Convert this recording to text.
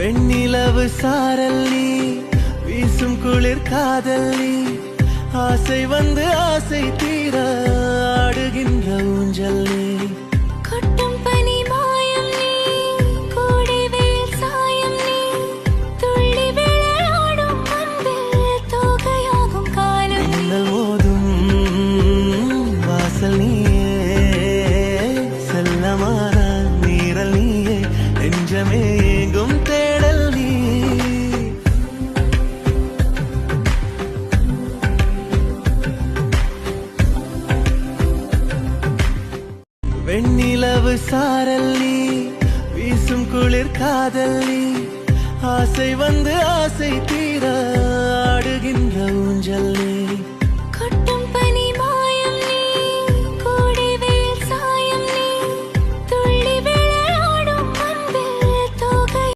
வெண்ணிலவு சாரல் நீ, வீசும் குளிர் காதல் நீ, ஆசை வந்து ஆசை தீர ஆடுகின்ற ஊஞ்சல் நீ. கொட்டும் பனி மாயம் நீ, கோடை வெயில் சாயம் நீ, துள்ளி விளையாடும் அன்பில் தோகையாகும் காலம் நீ. மின்னல் மோதும் வாசல் நீயே, செல்லமான நீரல் நீயே, நெஞ்சமே எங்கும் தேடல் நீ. வெண்ணிலவு சாரல் நீ, வீசும் குளிர் காதல் நீ, ஆசை வந்து ஆசை தீர ஆடுகின்ற ஊஞ்சல் நீ.